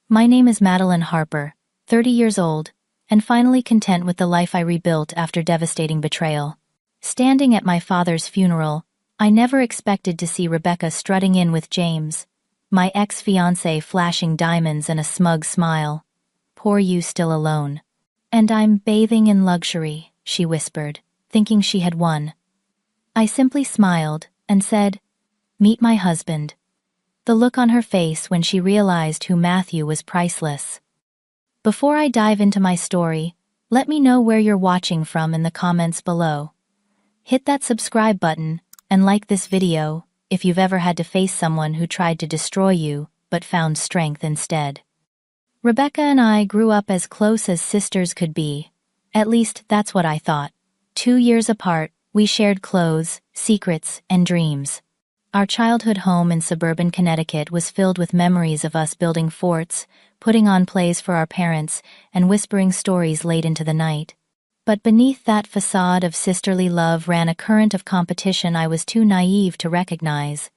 My name is Madeline Harper, 30 years old, and finally content with the life I rebuilt after devastating betrayal. Standing at my father's funeral, I never expected to see Rebecca strutting in with James, my ex-fiancé, flashing diamonds and a smug smile. "Poor you, still alone." "And I'm bathing in luxury," she whispered, thinking she had won. I simply smiled and said, "Meet my husband." The look on her face when she realized who Matthew was priceless. Before I dive into my story, let me know where you're watching from in the comments below. Hit that subscribe button and like this video if you've ever had to face someone who tried to destroy you but found strength instead. Rebecca and I grew up as close as sisters could be. At least that's what I thought. 2 years apart, we shared clothes, secrets, and dreams. Our childhood home in suburban Connecticut was filled with memories of us building forts, putting on plays for our parents, and whispering stories late into the night. But beneath that facade of sisterly love ran a current of competition I was too naive to recognize.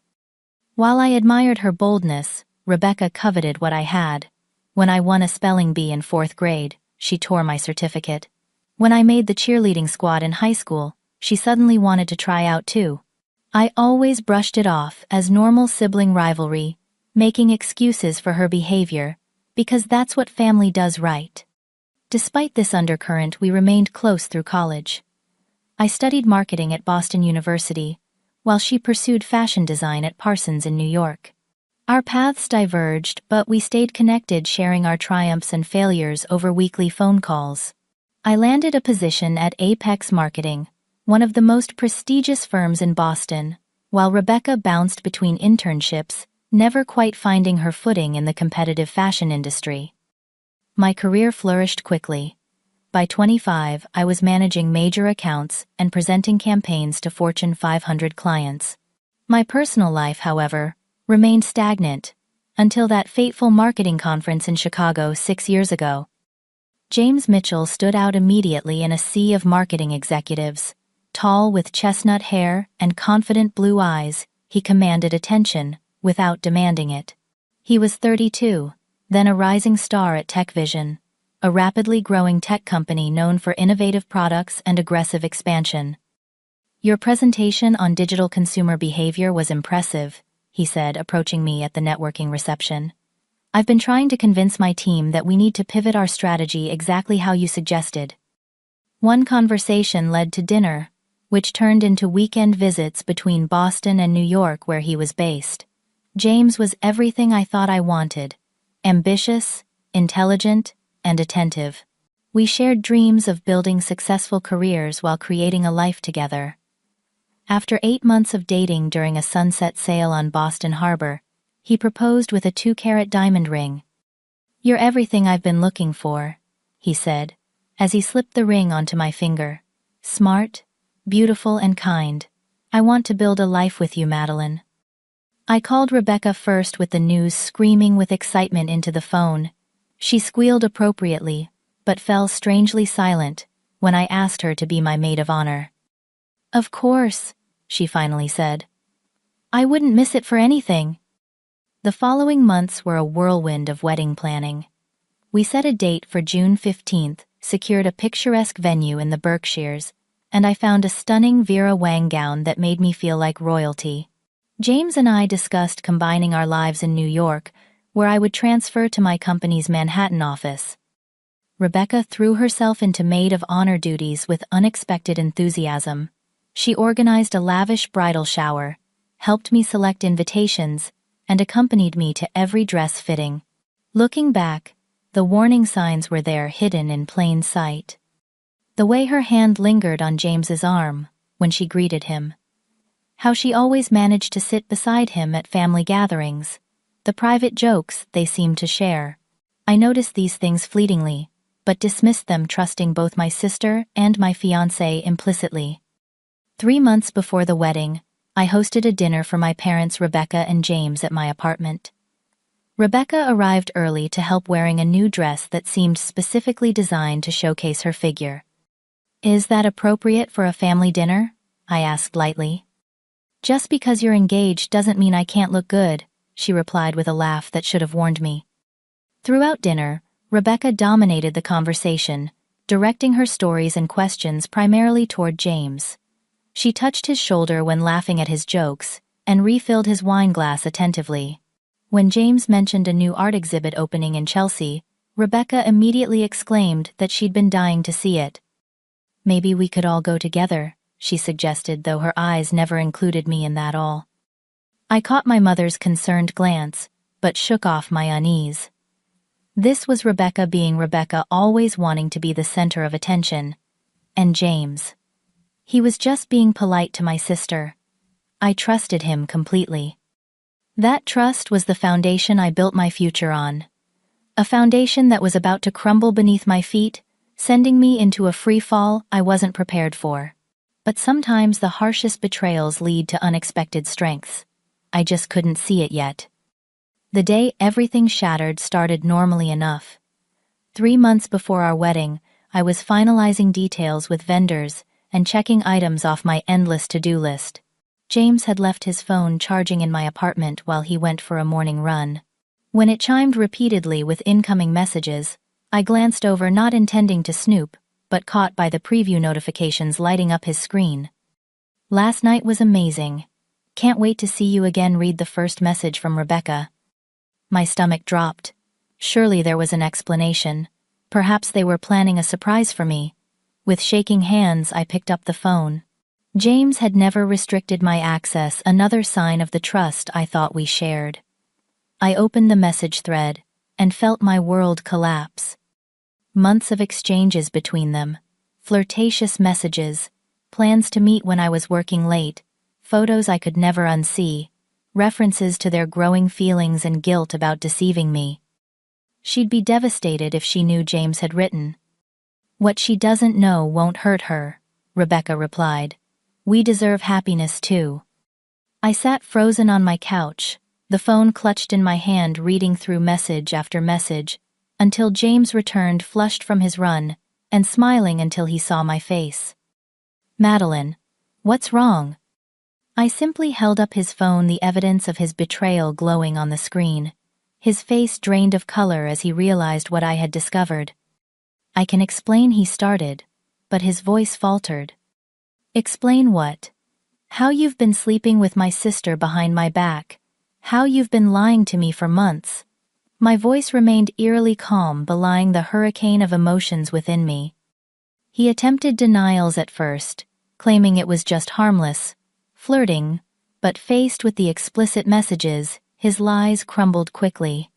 While I admired her boldness, Rebecca coveted what I had. When I won a spelling bee in 4th grade, she tore my certificate. When I made the cheerleading squad in high school, she suddenly wanted to try out too. I always brushed it off as normal sibling rivalry, making excuses for her behavior, because that's what family does, right? Despite this undercurrent, we remained close through college. I studied marketing at Boston University, while she pursued fashion design at Parsons in New York. Our paths diverged, but we stayed connected, sharing our triumphs and failures over weekly phone calls. I landed a position at Apex Marketing, one of the most prestigious firms in Boston, while Rebecca bounced between internships, never quite finding her footing in the competitive fashion industry. My career flourished quickly. By 25, I was managing major accounts and presenting campaigns to Fortune 500 clients. My personal life, however, remained stagnant, until that fateful marketing conference in Chicago 6 years ago. James Mitchell stood out immediately in a sea of marketing executives. Tall with chestnut hair and confident blue eyes, he commanded attention, without demanding it. He was 32, then a rising star at TechVision, a rapidly growing tech company known for innovative products and aggressive expansion. "Your presentation on digital consumer behavior was impressive," he said, approaching me at the networking reception. "I've been trying to convince my team that we need to pivot our strategy exactly how you suggested." One conversation led to dinner, which turned into weekend visits between Boston and New York, where he was based. James was everything I thought I wanted: ambitious, intelligent, and attentive. We shared dreams of building successful careers while creating a life together. After 8 months of dating during a sunset sail on Boston Harbor, he proposed with a 2-carat diamond ring. "You're everything I've been looking for," he said, as he slipped the ring onto my finger. "Smart, beautiful, and kind. I want to build a life with you, Madeline." I called Rebecca first with the news, screaming with excitement into the phone. She squealed appropriately, but fell strangely silent when I asked her to be my maid of honor. "Of course," she finally said. "I wouldn't miss it for anything." The following months were a whirlwind of wedding planning. We set a date for June 15th, secured a picturesque venue in the Berkshires, and I found a stunning Vera Wang gown that made me feel like royalty. James and I discussed combining our lives in New York, where I would transfer to my company's Manhattan office. Rebecca threw herself into maid of honor duties with unexpected enthusiasm. She organized a lavish bridal shower, helped me select invitations, and accompanied me to every dress fitting. Looking back, the warning signs were there, hidden in plain sight. The way her hand lingered on James's arm when she greeted him. How she always managed to sit beside him at family gatherings. The private jokes they seemed to share. I noticed these things fleetingly, but dismissed them, trusting both my sister and my fiancé implicitly. 3 months before the wedding, I hosted a dinner for my parents, Rebecca and James, at my apartment. Rebecca arrived early to help, wearing a new dress that seemed specifically designed to showcase her figure. "Is that appropriate for a family dinner?" I asked lightly. "Just because you're engaged doesn't mean I can't look good," she replied with a laugh that should have warned me. Throughout dinner, Rebecca dominated the conversation, directing her stories and questions primarily toward James. She touched his shoulder when laughing at his jokes, and refilled his wine glass attentively. When James mentioned a new art exhibit opening in Chelsea, Rebecca immediately exclaimed that she'd been dying to see it. "Maybe we could all go together," she suggested, though her eyes never included me in that all. I caught my mother's concerned glance, but shook off my unease. This was Rebecca being Rebecca, always wanting to be the center of attention. And James. He was just being polite to my sister. I trusted him completely. That trust was the foundation I built my future on. A foundation that was about to crumble beneath my feet, sending me into a free fall I wasn't prepared for. But sometimes the harshest betrayals lead to unexpected strengths. I just couldn't see it yet. The day everything shattered started normally enough. 3 months before our wedding, I was finalizing details with vendors and checking items off my endless to-do list. James had left his phone charging in my apartment while he went for a morning run. When it chimed repeatedly with incoming messages, I glanced over, not intending to snoop, but caught by the preview notifications lighting up his screen. "Last night was amazing. Can't wait to see you again," read the first message from Rebecca. My stomach dropped. Surely there was an explanation. Perhaps they were planning a surprise for me. With shaking hands, I picked up the phone. James had never restricted my access, another sign of the trust I thought we shared. I opened the message thread and felt my world collapse. Months of exchanges between them, flirtatious messages, plans to meet when I was working late, photos I could never unsee, references to their growing feelings and guilt about deceiving me. She'd be devastated if she knew James had written. "What she doesn't know won't hurt her," Rebecca replied. "We deserve happiness too." I sat frozen on my couch, the phone clutched in my hand, reading through message after message, until James returned flushed from his run, and smiling until he saw my face. "Madeline, what's wrong?" I simply held up his phone, the evidence of his betrayal glowing on the screen. His face drained of color as he realized what I had discovered. "I can explain," he started, but his voice faltered. "Explain what?" "How you've been sleeping with my sister behind my back. How you've been lying to me for months." My voice remained eerily calm, belying the hurricane of emotions within me. He attempted denials at first, claiming it was just harmless, flirting, but faced with the explicit messages, his lies crumbled quickly.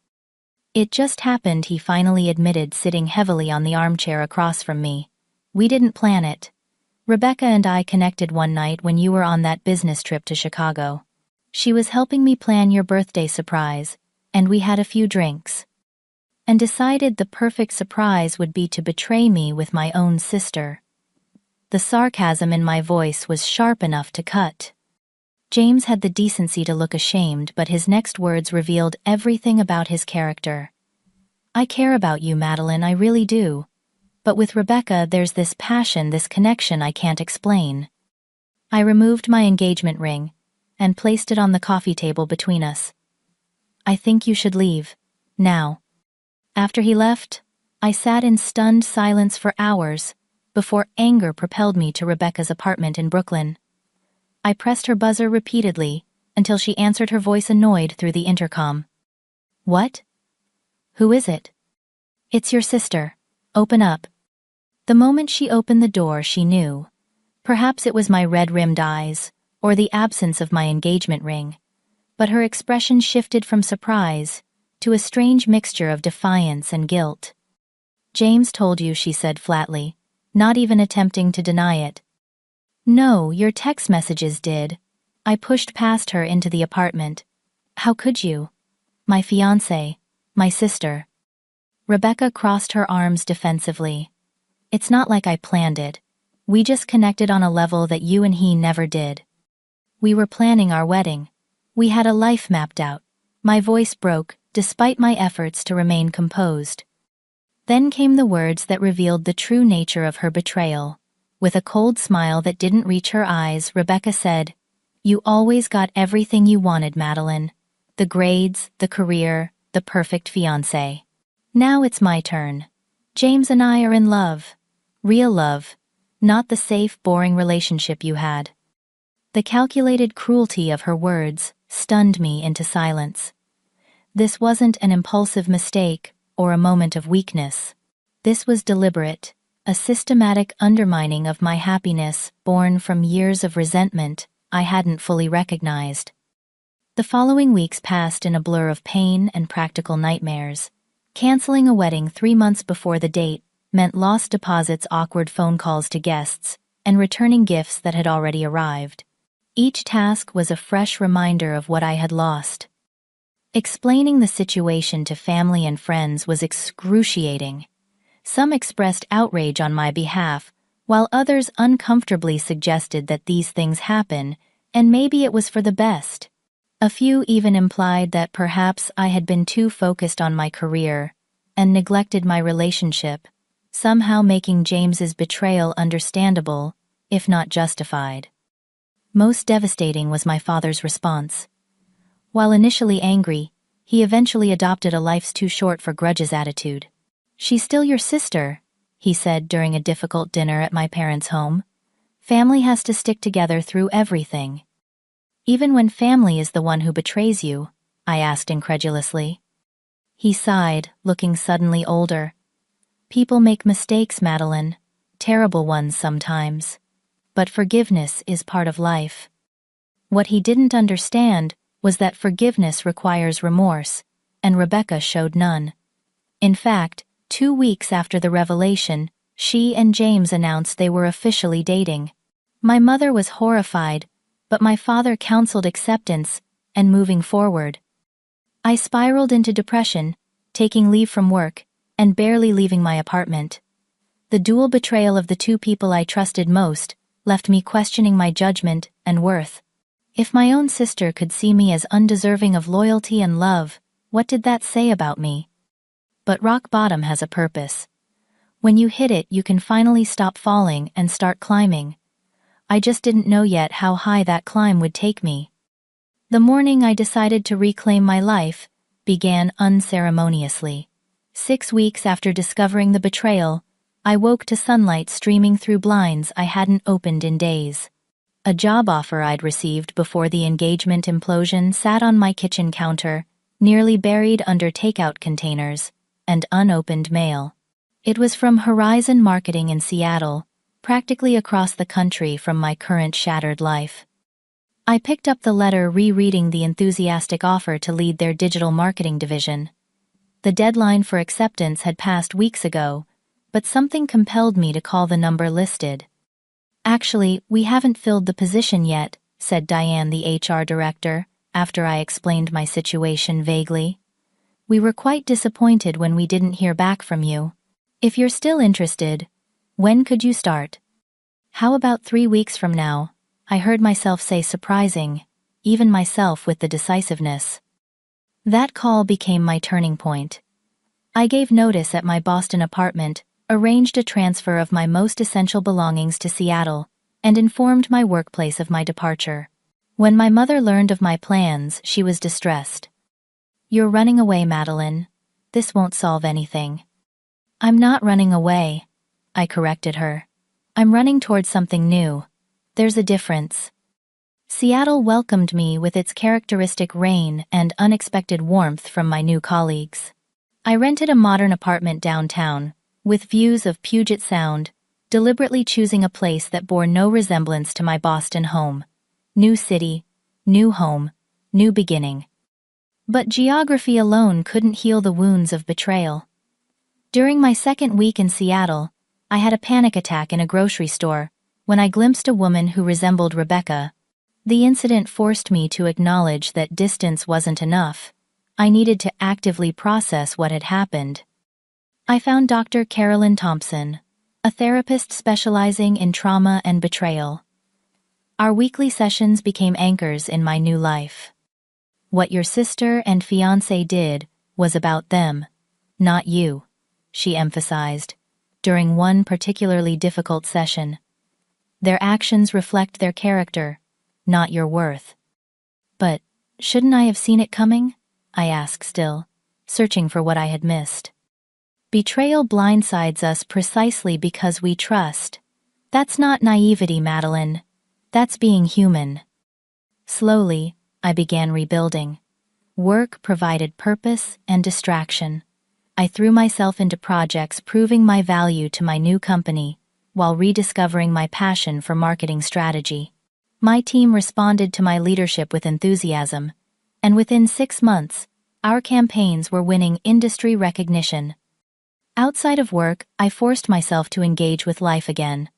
"It just happened," he finally admitted, sitting heavily on the armchair across from me. "We didn't plan it. Rebecca and I connected one night when you were on that business trip to Chicago. She was helping me plan your birthday surprise, and we had a few drinks. And decided the perfect surprise would be to betray me with my own sister." The sarcasm in my voice was sharp enough to cut. James had the decency to look ashamed, but his next words revealed everything about his character. "I care about you, Madeline, I really do. But with Rebecca there's this passion, this connection I can't explain." I removed my engagement ring and placed it on the coffee table between us. "I think you should leave. Now." After he left, I sat in stunned silence for hours, before anger propelled me to Rebecca's apartment in Brooklyn. I pressed her buzzer repeatedly, until she answered, her voice annoyed through the intercom. "What? Who is it?" "It's your sister. Open up." The moment she opened the door, she knew. Perhaps it was my red-rimmed eyes, or the absence of my engagement ring, but her expression shifted from surprise to a strange mixture of defiance and guilt. "James told you," she said flatly, not even attempting to deny it. "No, your text messages did." I pushed past her into the apartment. "How could you? My fiancé, my sister." Rebecca crossed her arms defensively. "It's not like I planned it. We just connected on a level that you and he never did. We were planning our wedding. We had a life mapped out." My voice broke, despite my efforts to remain composed. Then came the words that revealed the true nature of her betrayal. With a cold smile that didn't reach her eyes, Rebecca said, "You always got everything you wanted, Madeline. The grades, the career, the perfect fiancé. Now it's my turn. James and I are in love. Real love. Not the safe, boring relationship you had. The calculated cruelty of her words stunned me into silence. This wasn't an impulsive mistake or a moment of weakness. This was deliberate, a systematic undermining of my happiness born from years of resentment I hadn't fully recognized. The following weeks passed in a blur of pain and practical nightmares. Canceling a wedding 3 months before the date meant lost deposits, awkward phone calls to guests, and returning gifts that had already arrived. Each task was a fresh reminder of what I had lost. Explaining the situation to family and friends was excruciating. Some expressed outrage on my behalf, while others uncomfortably suggested that these things happen, and maybe it was for the best. A few even implied that perhaps I had been too focused on my career and neglected my relationship, somehow making James's betrayal understandable, if not justified. Most devastating was my father's response. While initially angry, he eventually adopted a life's too short for grudges attitude. "She's still your sister," he said during a difficult dinner at my parents' home. "Family has to stick together through everything." "Even when family is the one who betrays you?" I asked incredulously. He sighed, looking suddenly older. "People make mistakes, Madeline. Terrible ones sometimes. But forgiveness is part of life." What he didn't understand was that forgiveness requires remorse, and Rebecca showed none. In fact, 2 weeks after the revelation, she and James announced they were officially dating. My mother was horrified, but my father counseled acceptance and moving forward. I spiraled into depression, taking leave from work, and barely leaving my apartment. The dual betrayal of the two people I trusted most left me questioning my judgment and worth. If my own sister could see me as undeserving of loyalty and love, what did that say about me? But rock bottom has a purpose. When you hit it, you can finally stop falling and start climbing. I just didn't know yet how high that climb would take me. The morning I decided to reclaim my life began unceremoniously. 6 weeks after discovering the betrayal, I woke to sunlight streaming through blinds I hadn't opened in days. A job offer I'd received before the engagement implosion sat on my kitchen counter, nearly buried under takeout containers and unopened mail. It was from Horizon Marketing in Seattle, practically across the country from my current shattered life. I picked up the letter, rereading the enthusiastic offer to lead their digital marketing division. The deadline for acceptance had passed weeks ago, but something compelled me to call the number listed. "Actually, we haven't filled the position yet," said Diane, the HR director, after I explained my situation vaguely. "We were quite disappointed when we didn't hear back from you. If you're still interested, when could you start?" "How about 3 weeks from now?" I heard myself say, surprising, even myself with the decisiveness. That call became my turning point. I gave notice at my Boston apartment, arranged a transfer of my most essential belongings to Seattle, and informed my workplace of my departure. When my mother learned of my plans, she was distressed. "You're running away, Madeline. This won't solve anything." "I'm not running away," I corrected her. "I'm running towards something new. There's a difference." Seattle welcomed me with its characteristic rain and unexpected warmth from my new colleagues. I rented a modern apartment downtown, with views of Puget Sound, deliberately choosing a place that bore no resemblance to my Boston home. New city, new home, new beginning. But geography alone couldn't heal the wounds of betrayal. During my second week in Seattle, I had a panic attack in a grocery store when I glimpsed a woman who resembled Rebecca. The incident forced me to acknowledge that distance wasn't enough. I needed to actively process what had happened. I found Dr. Carolyn Thompson, a therapist specializing in trauma and betrayal. Our weekly sessions became anchors in my new life. "What your sister and fiancé did was about them, not you," she emphasized, during one particularly difficult session. "Their actions reflect their character, not your worth." "But shouldn't I have seen it coming?" I asked, still searching for what I had missed. Betrayal blindsides us precisely because we trust. That's not naivety, Madeline. That's being human. Slowly, I began rebuilding. Work provided purpose and distraction. I threw myself into projects proving my value to my new company, while rediscovering my passion for marketing strategy. My team responded to my leadership with enthusiasm, and within 6 months, our campaigns were winning industry recognition. Outside of work, I forced myself to engage with life again.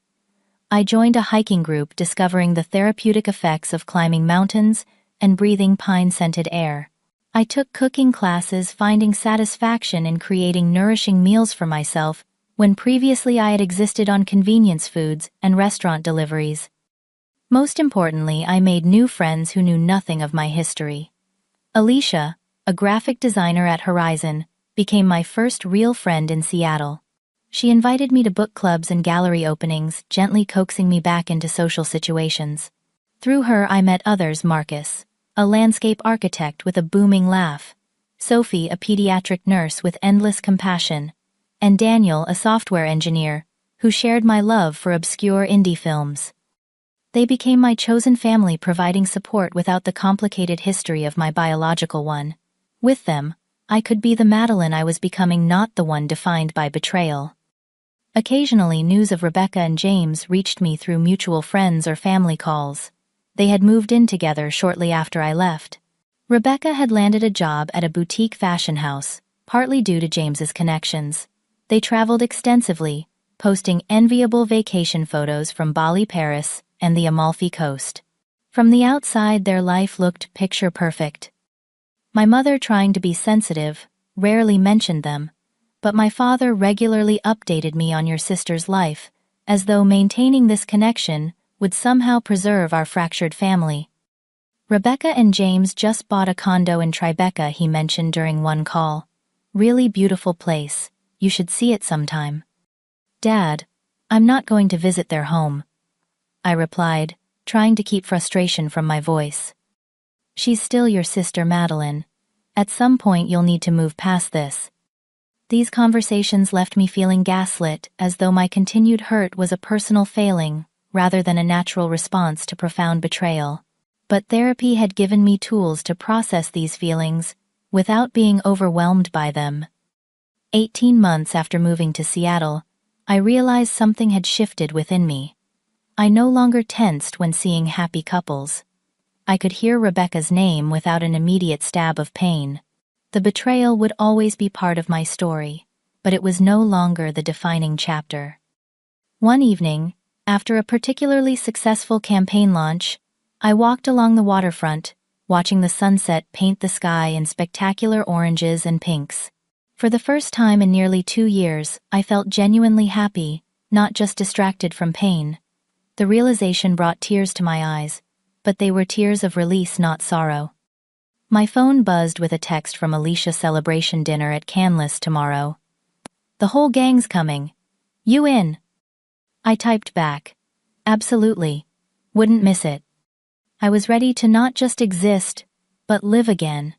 I joined a hiking group discovering the therapeutic effects of climbing mountains and breathing pine-scented air. I took cooking classes, finding satisfaction in creating nourishing meals for myself when previously I had existed on convenience foods and restaurant deliveries. Most importantly, I made new friends who knew nothing of my history. Alicia, a graphic designer at Horizon, became my first real friend in Seattle. She invited me to book clubs and gallery openings, gently coaxing me back into social situations. Through her, I met others: Marcus, a landscape architect with a booming laugh; Sophie, a pediatric nurse with endless compassion; and Daniel, a software engineer, who shared my love for obscure indie films. They became my chosen family, providing support without the complicated history of my biological one. With them, I could be the Madeline I was becoming, not the one defined by betrayal. Occasionally, news of Rebecca and James reached me through mutual friends or family calls. They had moved in together shortly after I left. Rebecca had landed a job at a boutique fashion house, partly due to James's connections. They traveled extensively, posting enviable vacation photos from Bali, Paris, and the Amalfi Coast. From the outside, their life looked picture perfect. My mother, trying to be sensitive, rarely mentioned them, but my father regularly updated me on your sister's life, as though maintaining this connection would somehow preserve our fractured family. Rebecca and James just bought a condo in Tribeca, he mentioned during one call. Really beautiful place. You should see it sometime. Dad, I'm not going to visit their home, I replied, trying to keep frustration from my voice. She's still your sister, Madeline. At some point you'll need to move past this. These conversations left me feeling gaslit, as though my continued hurt was a personal failing, rather than a natural response to profound betrayal. But therapy had given me tools to process these feelings, without being overwhelmed by them. 18 months after moving to Seattle, I realized something had shifted within me. I no longer tensed when seeing happy couples. I could hear Rebecca's name without an immediate stab of pain. The betrayal would always be part of my story, but it was no longer the defining chapter. One evening, after a particularly successful campaign launch, I walked along the waterfront, watching the sunset paint the sky in spectacular oranges and pinks. For the first time in nearly 2 years, I felt genuinely happy, not just distracted from pain. The realization brought tears to my eyes, but they were tears of release, not sorrow. My phone buzzed with a text from Alicia: celebration dinner at Canlis tomorrow. The whole gang's coming. You in? I typed back. Absolutely. Wouldn't miss it. I was ready to not just exist, but live again.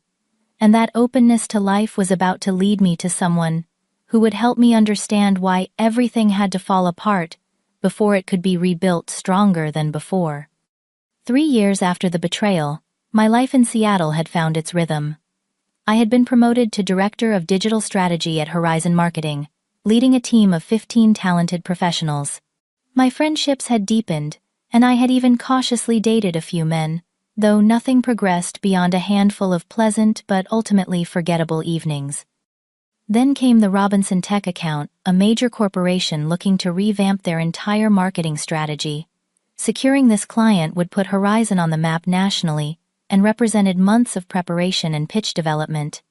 And that openness to life was about to lead me to someone who would help me understand why everything had to fall apart before it could be rebuilt stronger than before. 3 years after the betrayal, my life in Seattle had found its rhythm. I had been promoted to Director of Digital Strategy at Horizon Marketing, leading a team of 15 talented professionals. My friendships had deepened, and I had even cautiously dated a few men, though nothing progressed beyond a handful of pleasant but ultimately forgettable evenings. Then came the Robinson Tech account, a major corporation looking to revamp their entire marketing strategy. Securing this client would put Horizon on the map nationally, and represented months of preparation and pitch development.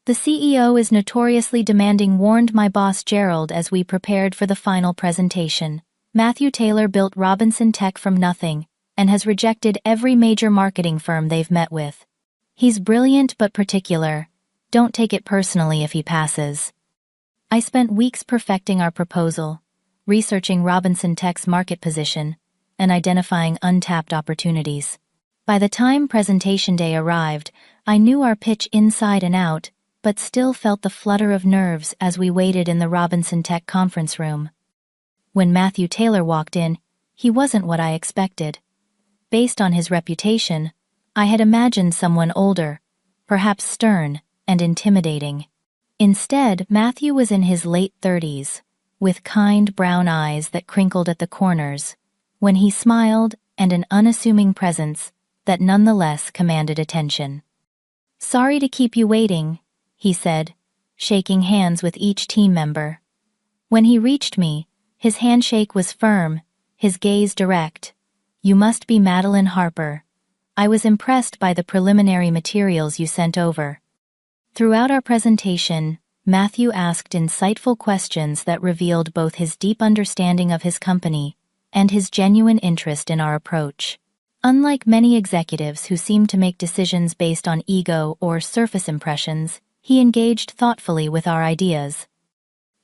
The CEO is notoriously demanding, warned my boss Gerald as we prepared for the final presentation. Matthew Taylor built Robinson Tech from nothing, and has rejected every major marketing firm they've met with. He's brilliant but particular. Don't take it personally if he passes. I spent weeks perfecting our proposal, researching Robinson Tech's market position, and identifying untapped opportunities. By the time presentation day arrived, I knew our pitch inside and out, but still felt the flutter of nerves as we waited in the Robinson Tech conference room. When Matthew Taylor walked in, he wasn't what I expected. Based on his reputation, I had imagined someone older, perhaps stern and intimidating. Instead, Matthew was in his late 30s, with kind brown eyes that crinkled at the corners, when he smiled, and an unassuming presence that nonetheless commanded attention. "Sorry to keep you waiting," he said, shaking hands with each team member. When he reached me, his handshake was firm, his gaze direct. "You must be Madeline Harper. I was impressed by the preliminary materials you sent over." Throughout our presentation, Matthew asked insightful questions that revealed both his deep understanding of his company and his genuine interest in our approach. Unlike many executives who seem to make decisions based on ego or surface impressions, he engaged thoughtfully with our ideas.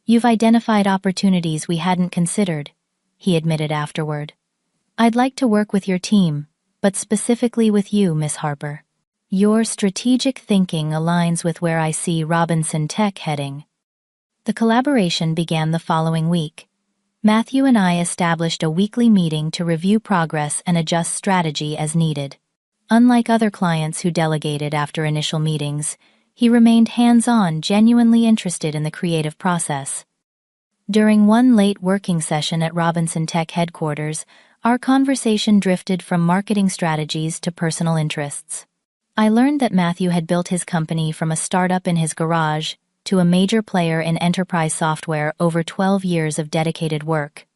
"You've identified opportunities we hadn't considered," he admitted afterward. "I'd like to work with your team, but specifically with you, Miss Harper. Your strategic thinking aligns with where I see Robinson Tech heading." The collaboration began the following week. Matthew and I established a weekly meeting to review progress and adjust strategy as needed. Unlike other clients who delegated after initial meetings, he remained hands-on, genuinely interested in the creative process. During one late working session at Robinson Tech headquarters, our conversation drifted from marketing strategies to personal interests. I learned that Matthew had built his company from a startup in his garage to a major player in enterprise software over 12 years of dedicated work.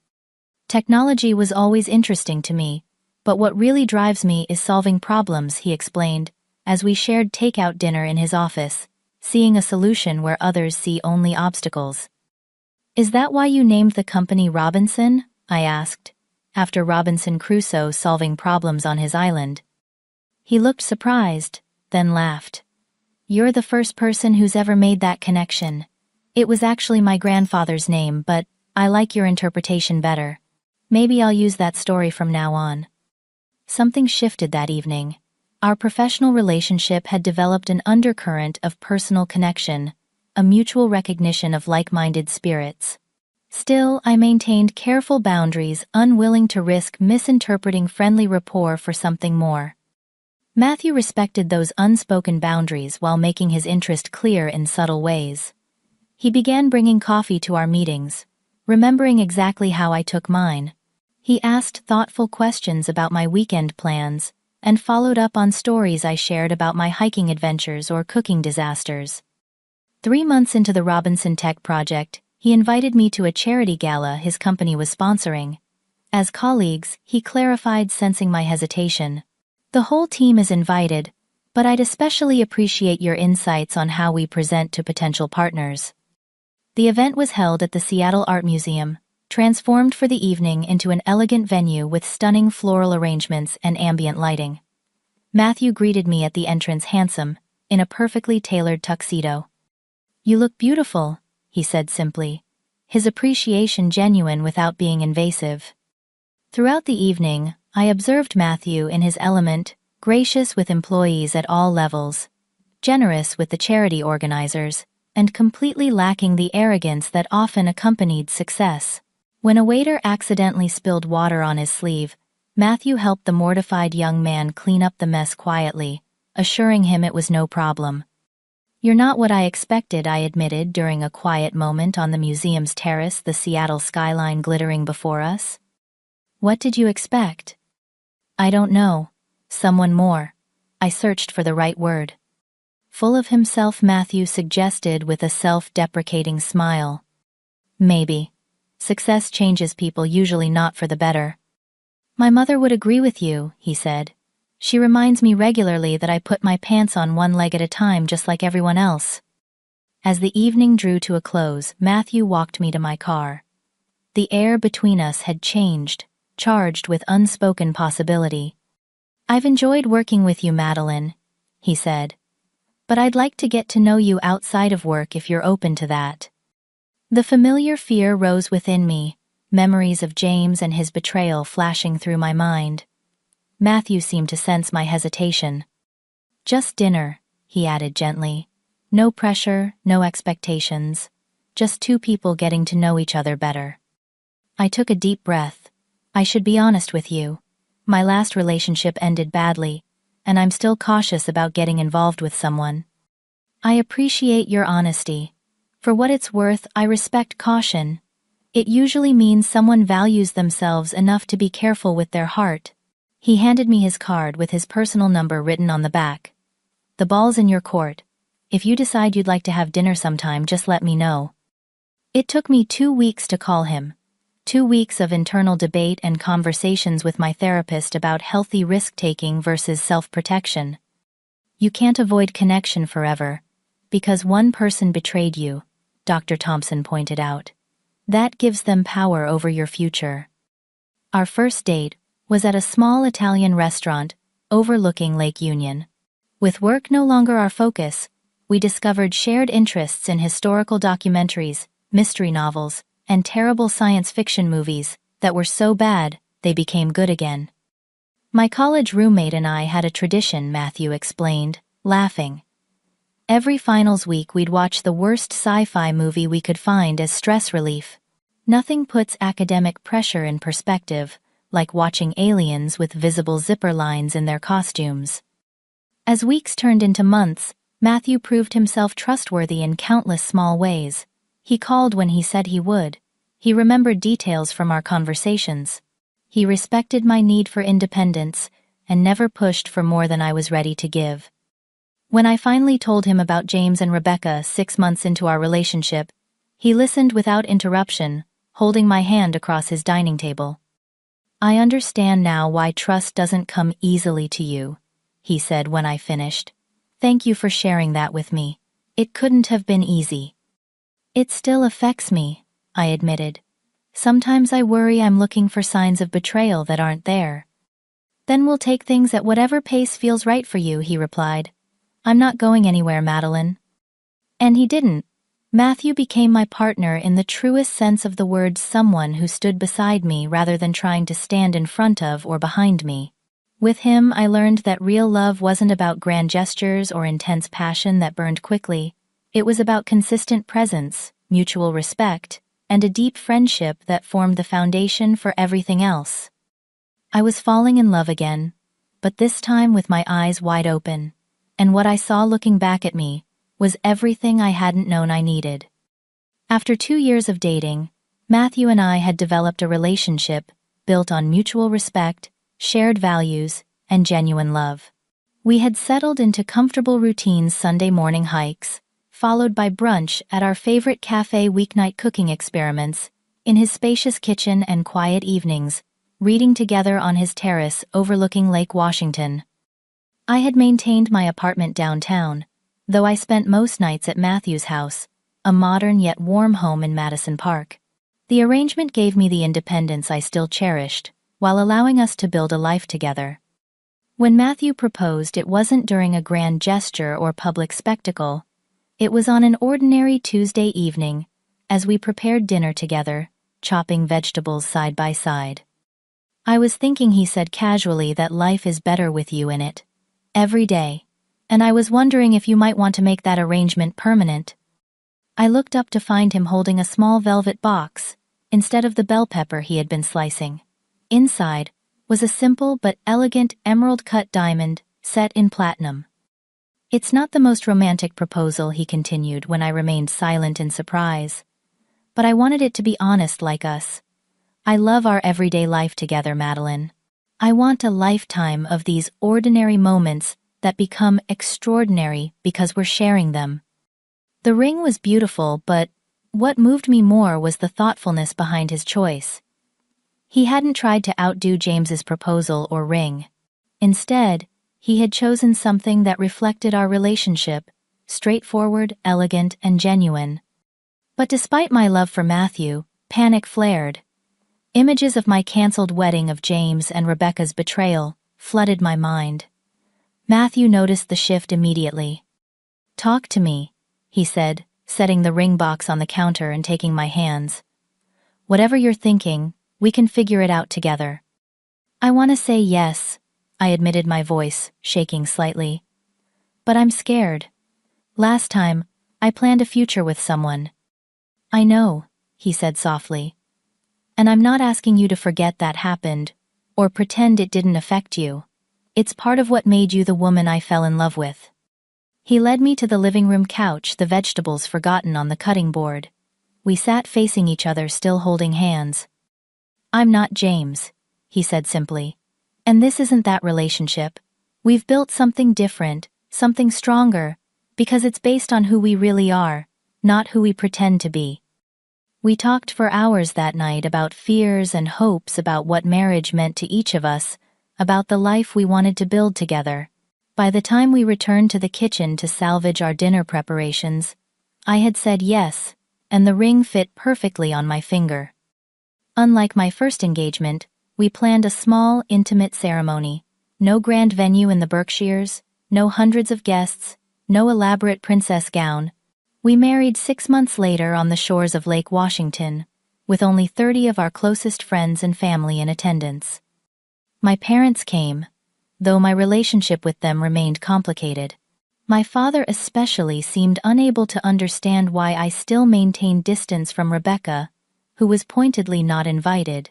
"Technology was always interesting to me, but what really drives me is solving problems," he explained, as we shared takeout dinner in his office, seeing a solution where others see only obstacles. "Is that why you named the company Robinson?" I asked, after Robinson Crusoe solving problems on his island. He looked surprised, then laughed. "You're the first person who's ever made that connection. It was actually my grandfather's name, but I like your interpretation better. Maybe I'll use that story from now on." Something shifted that evening. Our professional relationship had developed an undercurrent of personal connection, a mutual recognition of like-minded spirits. Still, I maintained careful boundaries, unwilling to risk misinterpreting friendly rapport for something more. Matthew respected those unspoken boundaries while making his interest clear in subtle ways. He began bringing coffee to our meetings, remembering exactly how I took mine. He asked thoughtful questions about my weekend plans and followed up on stories I shared about my hiking adventures or cooking disasters. 3 months into the Robinson Tech project, he invited me to a charity gala his company was sponsoring. As colleagues, he clarified, sensing my hesitation. "The whole team is invited, but I'd especially appreciate your insights on how we present to potential partners." The event was held at the Seattle Art Museum, transformed for the evening into an elegant venue with stunning floral arrangements and ambient lighting. Matthew greeted me at the entrance, handsome, in a perfectly tailored tuxedo. "You look beautiful," he said simply, his appreciation genuine without being invasive. Throughout the evening, I observed Matthew in his element, gracious with employees at all levels, generous with the charity organizers, and completely lacking the arrogance that often accompanied success. When a waiter accidentally spilled water on his sleeve, Matthew helped the mortified young man clean up the mess quietly, assuring him it was no problem. "You're not what I expected," I admitted during a quiet moment on the museum's terrace, the Seattle skyline glittering before us. "What did you expect?" "I don't know. Someone more." I searched for the right word. "Full of himself," Matthew suggested with a self-deprecating smile. "Maybe. Success changes people, usually not for the better." "My mother would agree with you," he said. "She reminds me regularly that I put my pants on one leg at a time just like everyone else." As the evening drew to a close, Matthew walked me to my car. The air between us had changed, charged with unspoken possibility. "I've enjoyed working with you, Madeline," he said. "But I'd like to get to know you outside of work if you're open to that." The familiar fear rose within me, memories of James and his betrayal flashing through my mind. Matthew seemed to sense my hesitation. "Just dinner," he added gently. No pressure, no expectations. Just two people getting to know each other better. I took a deep breath. I should be honest with you. My last relationship ended badly, and I'm still cautious about getting involved with someone. I appreciate your honesty. For what it's worth, I respect caution. It usually means someone values themselves enough to be careful with their heart. He handed me his card with his personal number written on the back. The ball's in your court. If you decide you'd like to have dinner sometime, just let me know. It took me 2 weeks to call him. 2 weeks of internal debate and conversations with my therapist about healthy risk-taking versus self-protection. You can't avoid connection forever, because one person betrayed you, Dr. Thompson pointed out. That gives them power over your future. Our first date was at a small Italian restaurant overlooking Lake Union. With work no longer our focus, we discovered shared interests in historical documentaries, mystery novels, and terrible science fiction movies that were so bad they became good again. My college roommate and I had a tradition, Matthew explained, laughing. Every finals week we'd watch the worst sci-fi movie we could find as stress relief. Nothing puts academic pressure in perspective like watching aliens with visible zipper lines in their costumes. As weeks turned into months, Matthew proved himself trustworthy in countless small ways. He called when he said he would. He remembered details from our conversations. He respected my need for independence and never pushed for more than I was ready to give. When I finally told him about James and Rebecca 6 months into our relationship, he listened without interruption, holding my hand across his dining table. I understand now why trust doesn't come easily to you, he said when I finished. Thank you for sharing that with me. It couldn't have been easy. It still affects me, I admitted. Sometimes I worry I'm looking for signs of betrayal that aren't there. Then we'll take things at whatever pace feels right for you, he replied. I'm not going anywhere, Madeline. And he didn't. Matthew became my partner in the truest sense of the word, someone who stood beside me rather than trying to stand in front of or behind me. With him, I learned that real love wasn't about grand gestures or intense passion that burned quickly. It was about consistent presence, mutual respect, and a deep friendship that formed the foundation for everything else. I was falling in love again, but this time with my eyes wide open, and what I saw looking back at me was everything I hadn't known I needed. After 2 years of dating, Matthew and I had developed a relationship built on mutual respect, shared values, and genuine love. We had settled into comfortable routines: Sunday morning hikes, followed by brunch at our favorite cafe, weeknight cooking experiments, in his spacious kitchen, and quiet evenings, reading together on his terrace overlooking Lake Washington. I had maintained my apartment downtown, though I spent most nights at Matthew's house, a modern yet warm home in Madison Park. The arrangement gave me the independence I still cherished, while allowing us to build a life together. When Matthew proposed, it wasn't during a grand gesture or public spectacle. It was on an ordinary Tuesday evening, as we prepared dinner together, chopping vegetables side by side. I was thinking, he said casually, that life is better with you in it. Every day. And I was wondering if you might want to make that arrangement permanent. I looked up to find him holding a small velvet box, instead of the bell pepper he had been slicing. Inside was a simple but elegant emerald-cut diamond set in platinum. It's not the most romantic proposal, he continued when I remained silent in surprise. But I wanted it to be honest, like us. I love our everyday life together, Madeline. I want a lifetime of these ordinary moments that become extraordinary because we're sharing them. The ring was beautiful, but what moved me more was the thoughtfulness behind his choice. He hadn't tried to outdo James's proposal or ring. Instead, he had chosen something that reflected our relationship, straightforward, elegant, and genuine. But despite my love for Matthew, panic flared. Images of my canceled wedding, of James and Rebecca's betrayal, flooded my mind. Matthew noticed the shift immediately. Talk to me, he said, setting the ring box on the counter and taking my hands. Whatever you're thinking, we can figure it out together. I want to say yes, I admitted, my voice shaking slightly. But I'm scared. Last time, I planned a future with someone. I know, he said softly. And I'm not asking you to forget that happened, or pretend it didn't affect you. It's part of what made you the woman I fell in love with. He led me to the living room couch, the vegetables forgotten on the cutting board. We sat facing each other, still holding hands. I'm not James, he said simply. And this isn't that relationship. We've built something different, something stronger, because it's based on who we really are, not who we pretend to be. We talked for hours that night about fears and hopes, about what marriage meant to each of us, about the life we wanted to build together. By the time we returned to the kitchen to salvage our dinner preparations, I had said yes, and the ring fit perfectly on my finger. Unlike my first engagement, we planned a small, intimate ceremony. No grand venue in the Berkshires, no hundreds of guests, no elaborate princess gown. We married 6 months later on the shores of Lake Washington, with only 30 of our closest friends and family in attendance. My parents came, though my relationship with them remained complicated. My father especially seemed unable to understand why I still maintained distance from Rebecca, who was pointedly not invited,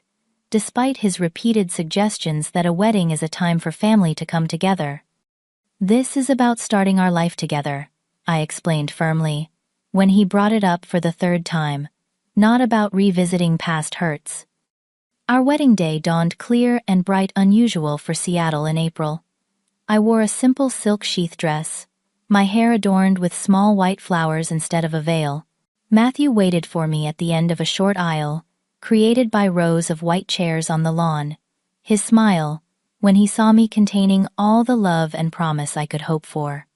despite his repeated suggestions that a wedding is a time for family to come together. This is about starting our life together, I explained firmly, when he brought it up for the third time, not about revisiting past hurts. Our wedding day dawned clear and bright, unusual for Seattle in April. I wore a simple silk sheath dress, my hair adorned with small white flowers instead of a veil. Matthew waited for me at the end of a short aisle, created by rows of white chairs on the lawn. His smile, when he saw me, containing all the love and promise I could hope for.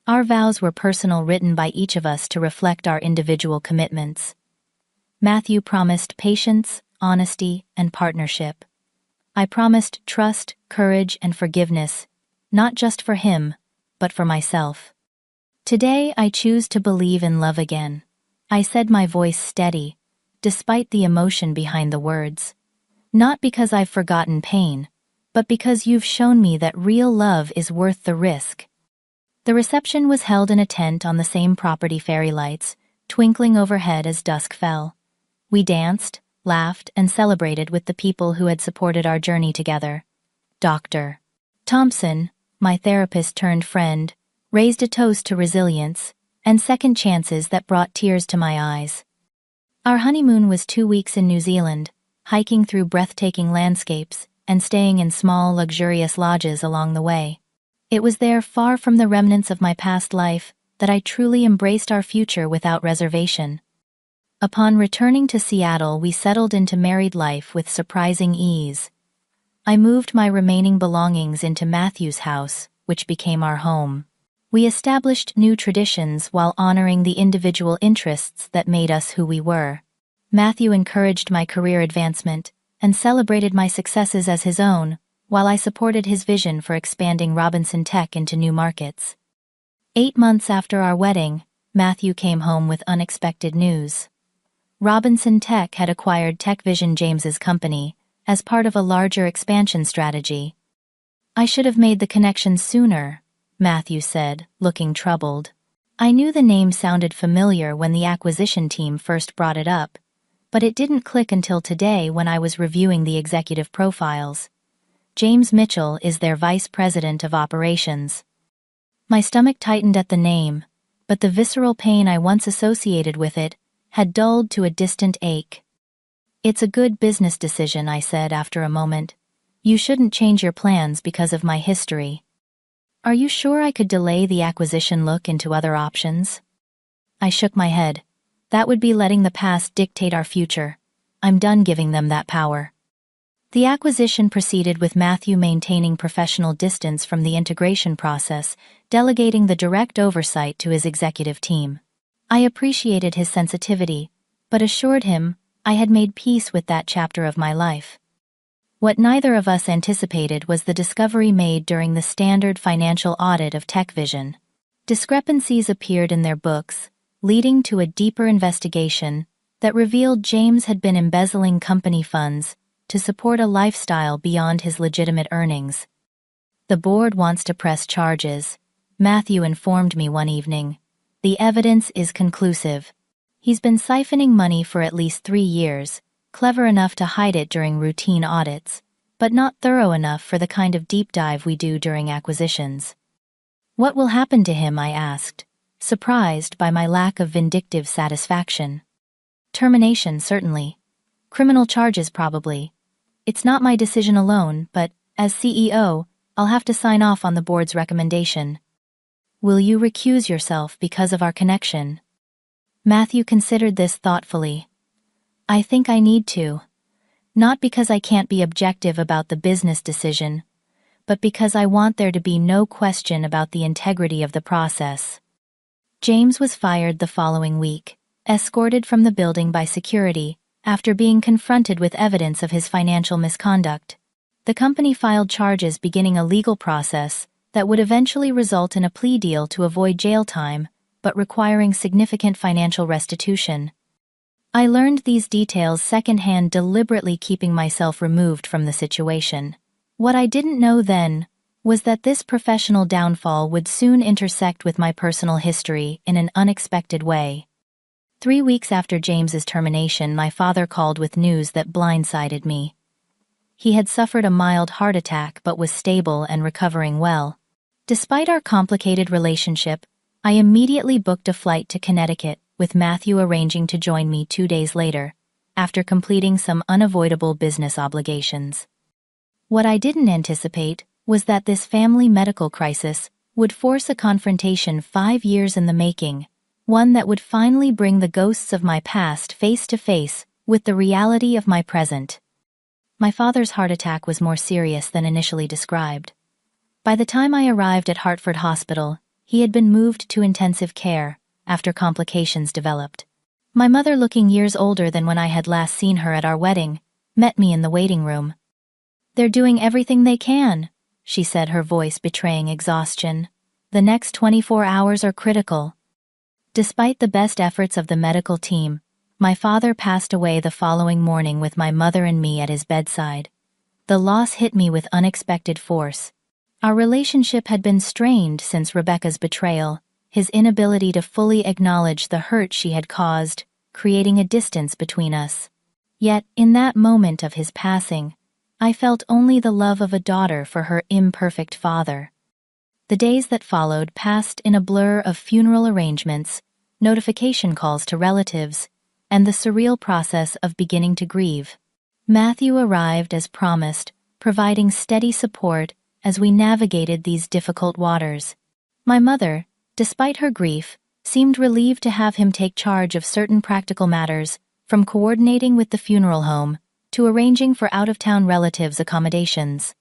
Our vows were personal, written by each of us to reflect our individual commitments. Matthew promised patience, honesty, and partnership. I promised trust, courage, and forgiveness, not just for him, but for myself. Today I choose to believe in love again. I said, my voice steady, despite the emotion behind the words. Not because I've forgotten pain, but because you've shown me that real love is worth the risk. The reception was held in a tent on the same property, fairy lights twinkling overhead as dusk fell. We danced, laughed, and celebrated with the people who had supported our journey together. Dr. Thompson, my therapist turned friend, raised a toast to resilience and second chances that brought tears to my eyes. Our honeymoon was 2 weeks in New Zealand, hiking through breathtaking landscapes and staying in small, luxurious lodges along the way. It was there, far from the remnants of my past life, that I truly embraced our future without reservation. Upon returning to Seattle, we settled into married life with surprising ease. I moved my remaining belongings into Matthew's house, which became our home. We established new traditions while honoring the individual interests that made us who we were. Matthew encouraged my career advancement and celebrated my successes as his own, while I supported his vision for expanding Robinson Tech into new markets. 8 months after our wedding, Matthew came home with unexpected news. Robinson Tech had acquired TechVision, James's company, as part of a larger expansion strategy. I should have made the connection sooner, Matthew said, looking troubled. I knew the name sounded familiar when the acquisition team first brought it up, but it didn't click until today when I was reviewing the executive profiles. James Mitchell is their vice president of operations. My stomach tightened at the name, but the visceral pain I once associated with it had dulled to a distant ache. It's a good business decision, I said after a moment. You shouldn't change your plans because of my history. Are you sure I could delay the acquisition, look into other options? I shook my head. That would be letting the past dictate our future. I'm done giving them that power. The acquisition proceeded with Matthew maintaining professional distance from the integration process, delegating the direct oversight to his executive team. I appreciated his sensitivity, but assured him I had made peace with that chapter of my life. What neither of us anticipated was the discovery made during the standard financial audit of TechVision. Discrepancies appeared in their books, leading to a deeper investigation that revealed James had been embezzling company funds to support a lifestyle beyond his legitimate earnings. The board wants to press charges, Matthew informed me one evening. The evidence is conclusive. He's been siphoning money for at least 3 years, clever enough to hide it during routine audits, but not thorough enough for the kind of deep dive we do during acquisitions. What will happen to him, I asked, surprised by my lack of vindictive satisfaction. Termination, certainly. Criminal charges, probably. It's not my decision alone, but, as CEO, I'll have to sign off on the board's recommendation. Will you recuse yourself because of our connection? Matthew considered this thoughtfully. I think I need to. Not because I can't be objective about the business decision, but because I want there to be no question about the integrity of the process. James was fired the following week, escorted from the building by security, after being confronted with evidence of his financial misconduct. The company filed charges beginning a legal process that would eventually result in a plea deal to avoid jail time, but requiring significant financial restitution. I learned these details secondhand, deliberately keeping myself removed from the situation. What I didn't know then was that this professional downfall would soon intersect with my personal history in an unexpected way. 3 weeks after James's termination, my father called with news that blindsided me. He had suffered a mild heart attack but was stable and recovering well. Despite our complicated relationship, I immediately booked a flight to Connecticut, with Matthew arranging to join me 2 days later, after completing some unavoidable business obligations. What I didn't anticipate was that this family medical crisis would force a confrontation 5 years in the making, one that would finally bring the ghosts of my past face to face with the reality of my present. My father's heart attack was more serious than initially described. By the time I arrived at Hartford Hospital, he had been moved to intensive care after complications developed. My mother, looking years older than when I had last seen her at our wedding, met me in the waiting room. "They're doing everything they can," she said, her voice betraying exhaustion. "The next 24 hours are critical." Despite the best efforts of the medical team, my father passed away the following morning with my mother and me at his bedside. The loss hit me with unexpected force. Our relationship had been strained since Rebecca's betrayal, his inability to fully acknowledge the hurt she had caused, creating a distance between us. Yet, in that moment of his passing, I felt only the love of a daughter for her imperfect father. The days that followed passed in a blur of funeral arrangements, notification calls to relatives, and the surreal process of beginning to grieve. Matthew arrived as promised, providing steady support as we navigated these difficult waters. My mother, despite her grief, seemed relieved to have him take charge of certain practical matters, from coordinating with the funeral home to arranging for out-of-town relatives' accommodations.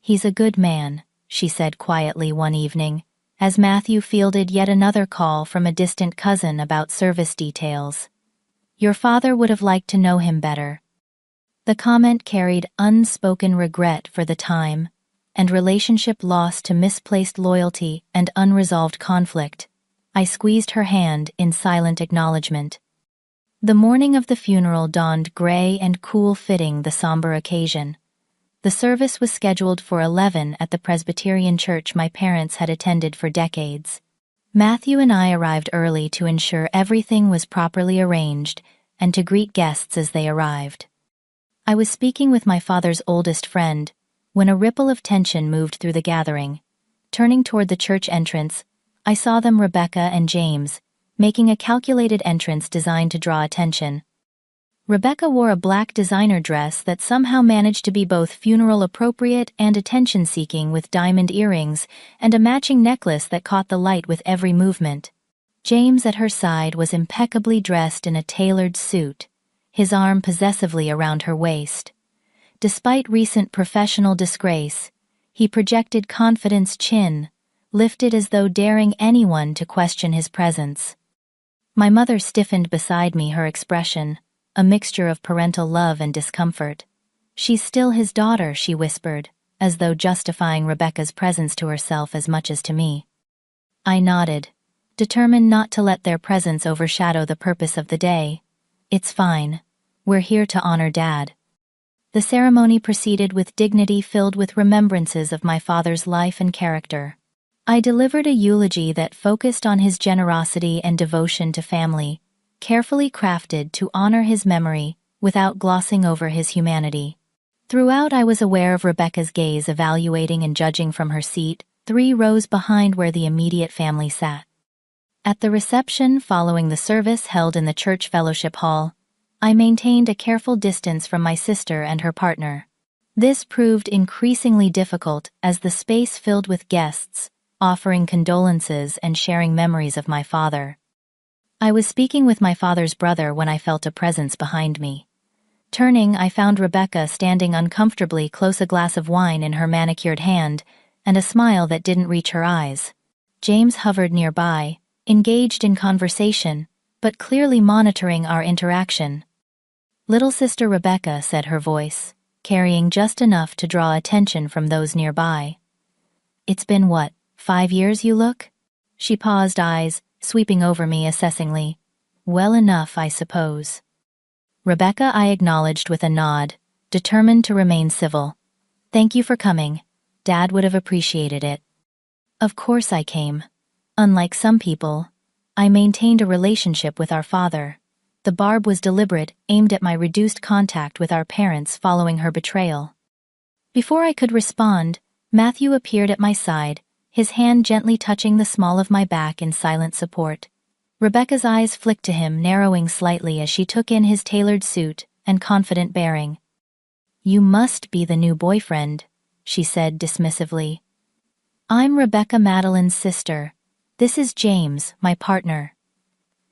"He's a good man," she said quietly one evening, as Matthew fielded yet another call from a distant cousin about service details. "Your father would have liked to know him better." The comment carried unspoken regret for the time, and relationship lost to misplaced loyalty and unresolved conflict. I squeezed her hand in silent acknowledgement. The morning of the funeral dawned gray and cool, fitting the somber occasion. The service was scheduled for 11 at the Presbyterian church my parents had attended for decades. Matthew and I arrived early to ensure everything was properly arranged and to greet guests as they arrived. I was speaking with my father's oldest friend when a ripple of tension moved through the gathering. Turning toward the church entrance, I saw them, Rebecca and James, making a calculated entrance designed to draw attention. Rebecca wore a black designer dress that somehow managed to be both funeral-appropriate and attention-seeking, with diamond earrings and a matching necklace that caught the light with every movement. James at her side was impeccably dressed in a tailored suit, his arm possessively around her waist. Despite recent professional disgrace, he projected confidence, chin lifted as though daring anyone to question his presence. My mother stiffened beside me, her expression a mixture of parental love and discomfort. "She's still his daughter," she whispered, as though justifying Rebecca's presence to herself as much as to me. I nodded, determined not to let their presence overshadow the purpose of the day. "It's fine. We're here to honor Dad." The ceremony proceeded with dignity, filled with remembrances of my father's life and character. I delivered a eulogy that focused on his generosity and devotion to family, carefully crafted to honor his memory without glossing over his humanity. Throughout, I was aware of Rebecca's gaze evaluating and judging from her seat, 3 rows behind where the immediate family sat. At the reception following the service held in the church fellowship hall, I maintained a careful distance from my sister and her partner. This proved increasingly difficult as the space filled with guests, offering condolences and sharing memories of my father. I was speaking with my father's brother when I felt a presence behind me. Turning, I found Rebecca standing uncomfortably close, a glass of wine in her manicured hand, and a smile that didn't reach her eyes. James hovered nearby, engaged in conversation, but clearly monitoring our interaction. "Little sister Rebecca," said her voice, carrying just enough to draw attention from those nearby. "It's been what, 5 years you look?" She paused, eyes sweeping over me assessingly. "Well enough, I suppose." "Rebecca," I acknowledged with a nod, determined to remain civil. "Thank you for coming. Dad would have appreciated it." "Of course I came. Unlike some people, I maintained a relationship with our father." The barb was deliberate, aimed at my reduced contact with our parents following her betrayal. Before I could respond, Matthew appeared at my side, his hand gently touching the small of my back in silent support. Rebecca's eyes flicked to him, narrowing slightly as she took in his tailored suit and confident bearing. "You must be the new boyfriend," she said dismissively. "I'm Rebecca, Madeline's sister. This is James, my partner."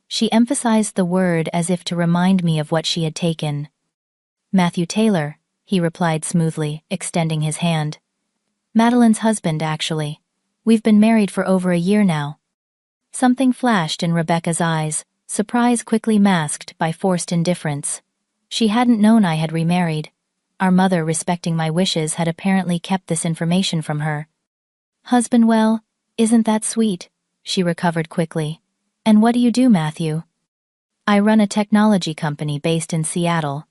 She emphasized the word as if to remind me of what she had taken. "Matthew Taylor," he replied smoothly, extending his hand. "Madeline's husband, actually. We've been married for over a year now." Something flashed in Rebecca's eyes, surprise quickly masked by forced indifference. She hadn't known I had remarried. Our mother, respecting my wishes, had apparently kept this information from her. "Husband, well, isn't that sweet?" She recovered quickly. "And what do you do, Matthew?" "I run a technology company based in Seattle."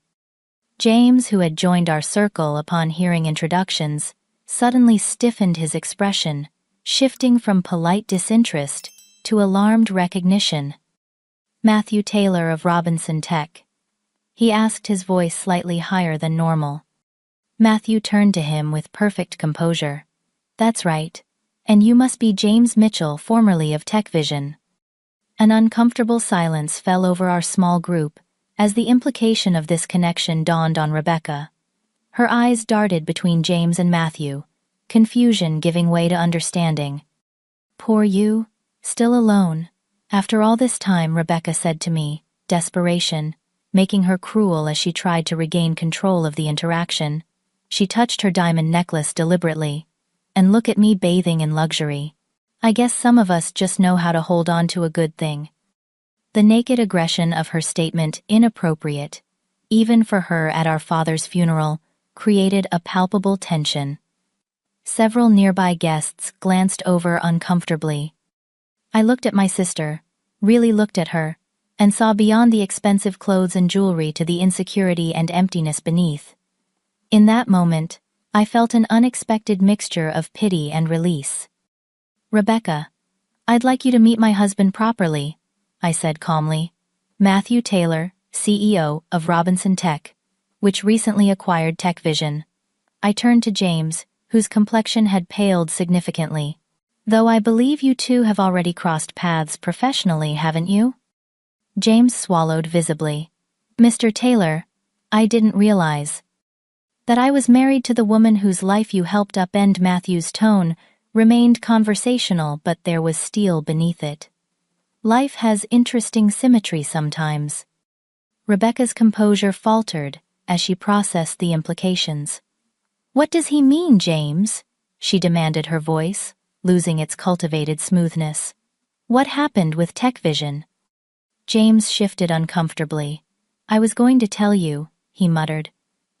James, who had joined our circle upon hearing introductions, suddenly stiffened his expression, shifting from polite disinterest to alarmed recognition. "Matthew Taylor of Robinson Tech," he asked, his voice slightly higher than normal. Matthew turned to him with perfect composure. "That's right. And you must be James Mitchell, formerly of TechVision." An uncomfortable silence fell over our small group as the implication of this connection dawned on Rebecca. Her eyes darted between James and Matthew, confusion giving way to understanding. "Poor you, still alone. After all this time," Rebecca said to me, desperation making her cruel as she tried to regain control of the interaction. She touched her diamond necklace deliberately. "And look at me bathing in luxury. I guess some of us just know how to hold on to a good thing." The naked aggression of her statement, inappropriate, even for her at our father's funeral, created a palpable tension. Several nearby guests glanced over uncomfortably. I looked at my sister, really looked at her, and saw beyond the expensive clothes and jewelry to the insecurity and emptiness beneath. In that moment, I felt an unexpected mixture of pity and release. "Rebecca, I'd like you to meet my husband properly," I said calmly. "Matthew Taylor, CEO of Robinson Tech, which recently acquired TechVision." I turned to James, whose complexion had paled significantly. "Though I believe you two have already crossed paths professionally, haven't you?" James swallowed visibly. "Mr. Taylor, I didn't realize that I was married to the woman whose life you helped upend." Matthew's tone remained conversational, but there was steel beneath it. "Life has interesting symmetry sometimes." Rebecca's composure faltered as she processed the implications. "What does he mean, James?" she demanded, her voice losing its cultivated smoothness. "What happened with TechVision?" James shifted uncomfortably. "I was going to tell you," he muttered.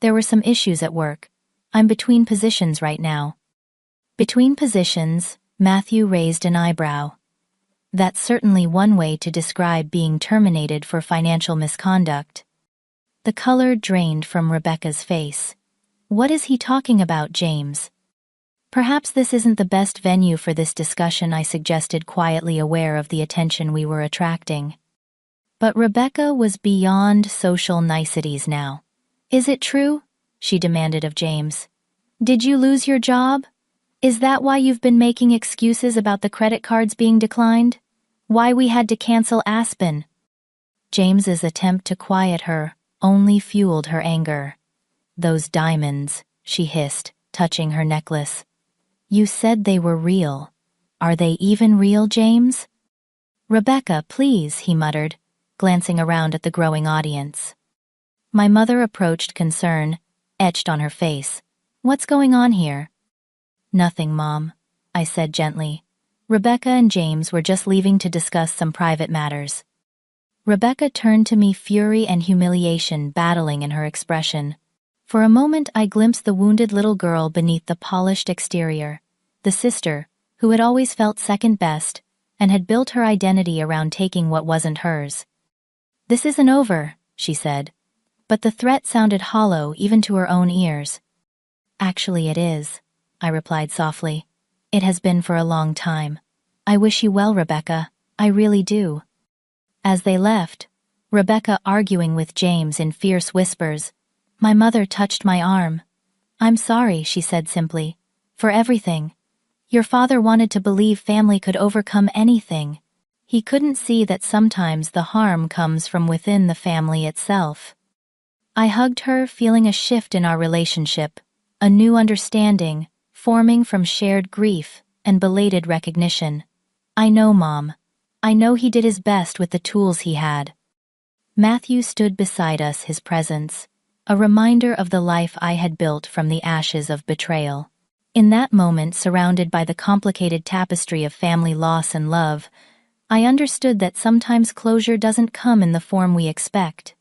"There were some issues at work. I'm between positions right now." "Between positions?" Matthew raised an eyebrow. "That's certainly one way to describe being terminated for financial misconduct." The color drained from Rebecca's face. "What is he talking about, James?" Perhaps this isn't the best venue for this discussion, I suggested, quietly aware of the attention we were attracting. But Rebecca was beyond social niceties now. Is it true? She demanded of James. Did you lose your job? Is that why you've been making excuses about the credit cards being declined? Why we had to cancel Aspen? James's attempt to quiet her only fueled her anger. Those diamonds, she hissed, touching her necklace. You said they were real. Are they even real, James? Rebecca, please, he muttered, glancing around at the growing audience. My mother approached, concern etched on her face. What's going on here? Nothing, Mom, I said gently. Rebecca and James were just leaving to discuss some private matters. Rebecca turned to me, fury and humiliation battling in her expression. For a moment I glimpsed the wounded little girl beneath the polished exterior, the sister, who had always felt second best, and had built her identity around taking what wasn't hers. This isn't over, she said, but the threat sounded hollow even to her own ears. Actually it is, I replied softly. It has been for a long time. I wish you well, Rebecca, I really do. As they left, Rebecca arguing with James in fierce whispers, my mother touched my arm. I'm sorry, she said simply, for everything. Your father wanted to believe family could overcome anything. He couldn't see that sometimes the harm comes from within the family itself. I hugged her, feeling a shift in our relationship, a new understanding, forming from shared grief and belated recognition. I know, Mom. I know he did his best with the tools he had. Matthew stood beside us, his presence, a reminder of the life I had built from the ashes of betrayal. In that moment, surrounded by the complicated tapestry of family loss and love, I understood that sometimes closure doesn't come in the form we expect.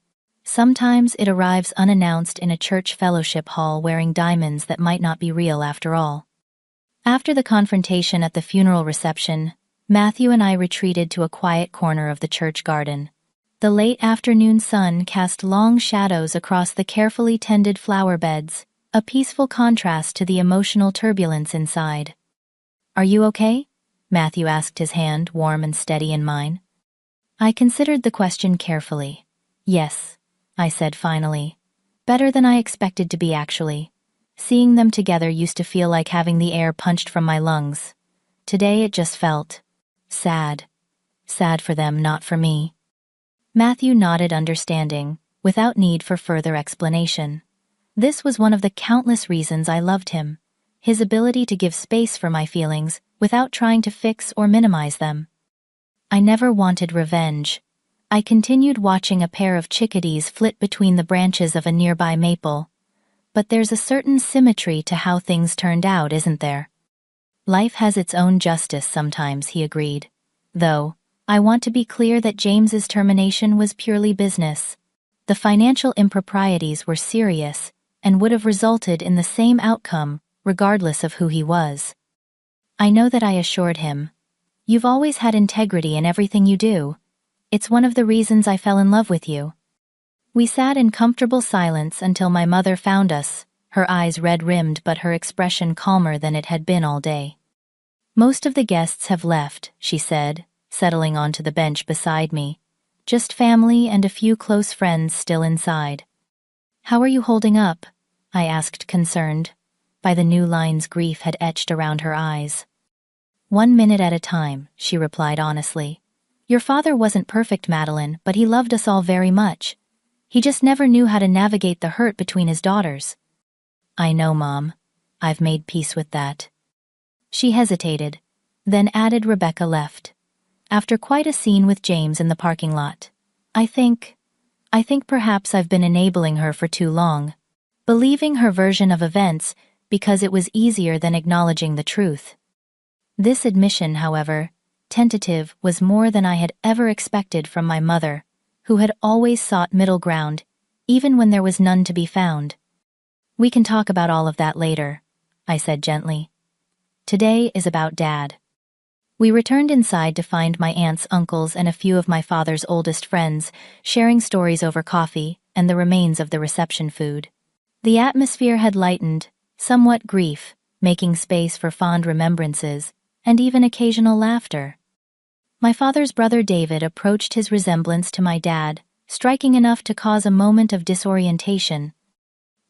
Sometimes it arrives unannounced in a church fellowship hall wearing diamonds that might not be real after all. After the confrontation at the funeral reception, Matthew and I retreated to a quiet corner of the church garden. The late afternoon sun cast long shadows across the carefully tended flower beds, a peaceful contrast to the emotional turbulence inside. Are you okay? Matthew asked, his hand warm and steady in mine. I considered the question carefully. Yes, I said finally. Better than I expected to be, actually. Seeing them together used to feel like having the air punched from my lungs. Today it just felt sad. Sad for them, not for me. Matthew nodded, understanding, without need for further explanation. This was one of the countless reasons I loved him, his ability to give space for my feelings without trying to fix or minimize them. I never wanted revenge. I continued watching a pair of chickadees flit between the branches of a nearby maple. But there's a certain symmetry to how things turned out, isn't there? Life has its own justice sometimes, he agreed. Though, I want to be clear that James's termination was purely business. The financial improprieties were serious and would have resulted in the same outcome, regardless of who he was. I know that, I assured him. You've always had integrity in everything you do. It's one of the reasons I fell in love with you. We sat in comfortable silence until my mother found us, her eyes red-rimmed but her expression calmer than it had been all day. Most of the guests have left, she said, settling onto the bench beside me. Just family and a few close friends still inside. How are you holding up? I asked, concerned. By the new lines grief had etched around her eyes. 1 minute at a time, she replied honestly. Your father wasn't perfect, Madeline, but he loved us all very much. He just never knew how to navigate the hurt between his daughters. I know, Mom. I've made peace with that. She hesitated, then added, Rebecca left. After quite a scene with James in the parking lot. I think perhaps I've been enabling her for too long, believing her version of events because it was easier than acknowledging the truth. This admission, however, tentative, was more than I had ever expected from my mother, who had always sought middle ground, even when there was none to be found. We can talk about all of that later, I said gently. Today is about Dad. We returned inside to find my aunts, uncles, and a few of my father's oldest friends sharing stories over coffee and the remains of the reception food. The atmosphere had lightened, somewhat grief, making space for fond remembrances and even occasional laughter. My father's brother David approached his resemblance to my dad, striking enough to cause a moment of disorientation.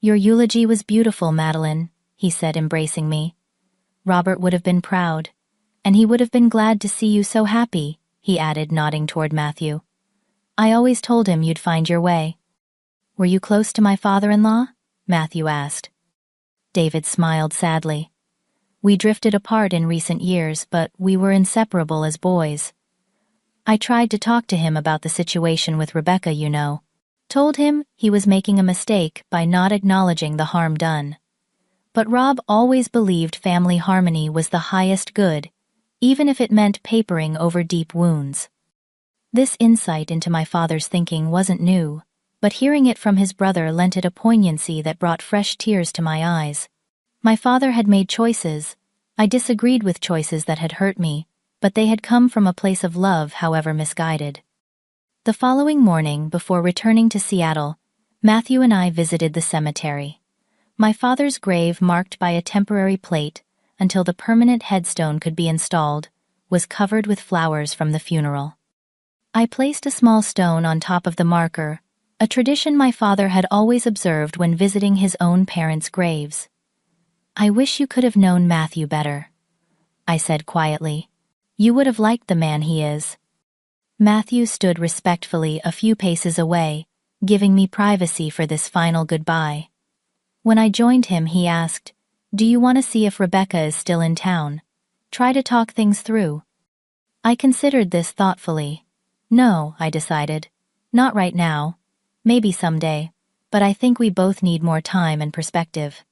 "Your eulogy was beautiful, Madeline," he said, embracing me. "Robert would have been proud. And he would have been glad to see you so happy," he added, nodding toward Matthew. "I always told him you'd find your way." "Were you close to my father-in-law?" Matthew asked. David smiled sadly. "We drifted apart in recent years, but we were inseparable as boys. I tried to talk to him about the situation with Rebecca, you know. Told him he was making a mistake by not acknowledging the harm done. But Rob always believed family harmony was the highest good, even if it meant papering over deep wounds." This insight into my father's thinking wasn't new, but hearing it from his brother lent it a poignancy that brought fresh tears to my eyes. My father had made choices. I disagreed with choices that had hurt me, but they had come from a place of love, however misguided. The following morning, before returning to Seattle, Matthew and I visited the cemetery. My father's grave, marked by a temporary plate until the permanent headstone could be installed, was covered with flowers from the funeral. I placed a small stone on top of the marker, a tradition my father had always observed when visiting his own parents' graves. "I wish you could have known Matthew better," I said quietly. "You would have liked the man he is." Matthew stood respectfully a few paces away, giving me privacy for this final goodbye. When I joined him, he asked, "Do you want to see if Rebecca is still in town? Try to talk things through." I considered this thoughtfully. "No," I decided. "Not right now. Maybe someday. But I think we both need more time and perspective."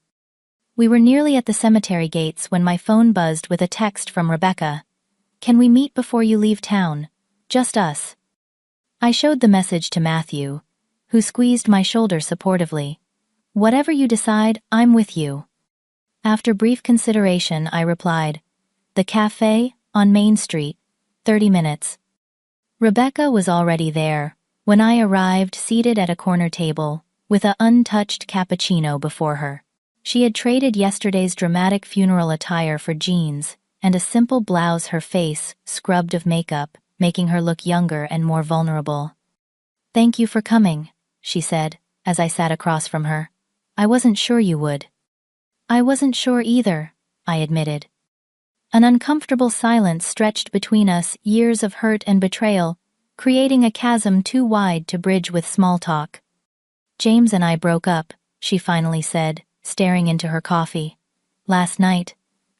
We were nearly at the cemetery gates when my phone buzzed with a text from Rebecca. "Can we meet before you leave town? Just us." I showed the message to Matthew, who squeezed my shoulder supportively. "Whatever you decide, I'm with you." After brief consideration, I replied, "The cafe, on Main Street, 30 minutes. Rebecca was already there when I arrived, seated at a corner table, with an untouched cappuccino before her. She had traded yesterday's dramatic funeral attire for jeans and a simple blouse, her face scrubbed of makeup, making her look younger and more vulnerable. "Thank you for coming," she said, as I sat across from her. "I wasn't sure you would." "I wasn't sure either," I admitted. An uncomfortable silence stretched between us, years of hurt and betrayal, creating a chasm too wide to bridge with small talk. "James and I broke up," she finally said, staring into her coffee. "Last night,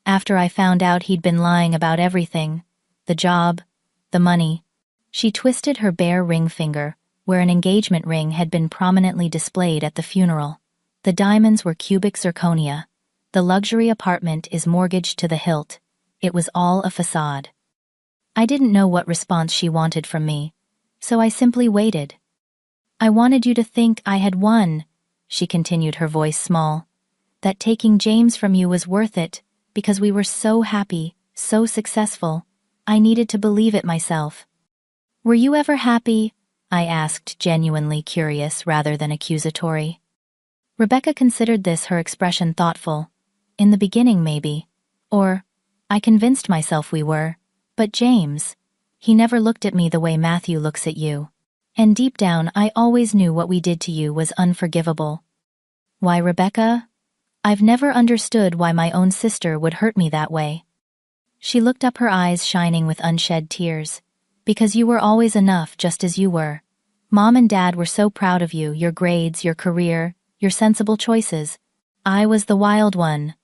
after I found out he'd been lying about everything, the job, the money." She twisted her bare ring finger, where an engagement ring had been prominently displayed at the funeral. "The diamonds were cubic zirconia. The luxury apartment is mortgaged to the hilt. It was all a facade." I didn't know what response she wanted from me, so I simply waited. "I wanted you to think I had won," she continued, her voice small. "That taking James from you was worth it, because we were so happy, so successful. I needed to believe it myself." "Were you ever happy?" I asked, genuinely curious rather than accusatory. Rebecca considered this her expression thoughtful. "In the beginning, maybe. Or, I convinced myself we were. But James, he never looked at me the way Matthew looks at you. And deep down, I always knew what we did to you was unforgivable." "Why, Rebecca? I've never understood why my own sister would hurt me that way." She looked up, her eyes shining with unshed tears. "Because you were always enough, just as you were. Mom and Dad were so proud of you, your grades, your career, your sensible choices. I was the wild one.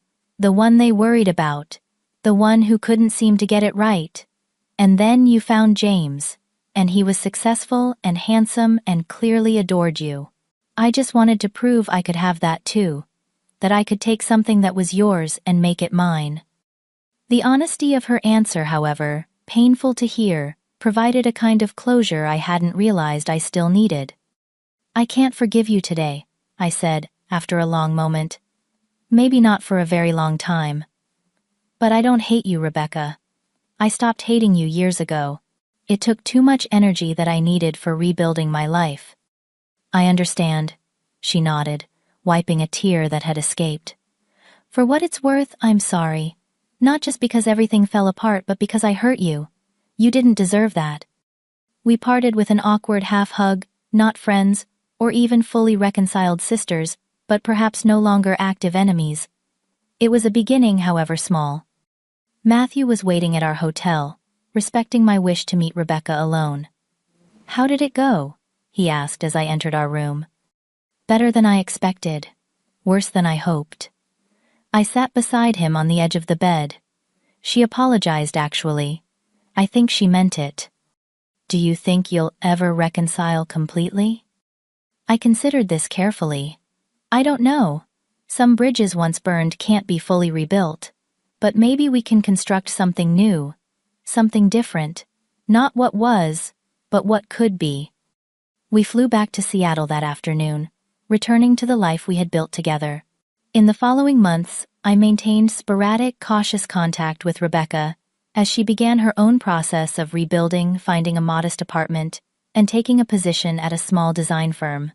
The one they worried about. The one who couldn't seem to get it right. And then you found James, and he was successful and handsome and clearly adored you. I just wanted to prove I could have that too. That I could take something that was yours and make it mine." The honesty of her answer, however, painful to hear, provided a kind of closure I hadn't realized I still needed. "I can't forgive you today," I said, after a long moment. "Maybe not for a very long time. But I don't hate you, Rebecca. I stopped hating you years ago. It took too much energy that I needed for rebuilding my life." "I understand," she nodded, wiping a tear that had escaped. For what it's worth, I'm sorry. Not just because everything fell apart, but because I hurt you. You didn't deserve that. We parted with an awkward half-hug, not friends, or even fully reconciled sisters, but perhaps no longer active enemies. It was a beginning, however small. Matthew was waiting at our hotel, respecting my wish to meet Rebecca alone. "How did it go?" he asked as I entered our room. "Better than I expected. Worse than I hoped." I sat beside him on the edge of the bed. "She apologized, actually. I think she meant it." "Do you think you'll ever reconcile completely?" I considered this carefully. I don't know. Some bridges once burned can't be fully rebuilt. But maybe we can construct something new. Something different. Not what was, but what could be. We flew back to Seattle that afternoon, returning to the life we had built together. In the following months, I maintained sporadic, cautious contact with Rebecca as she began her own process of rebuilding, finding a modest apartment, and taking a position at a small design firm.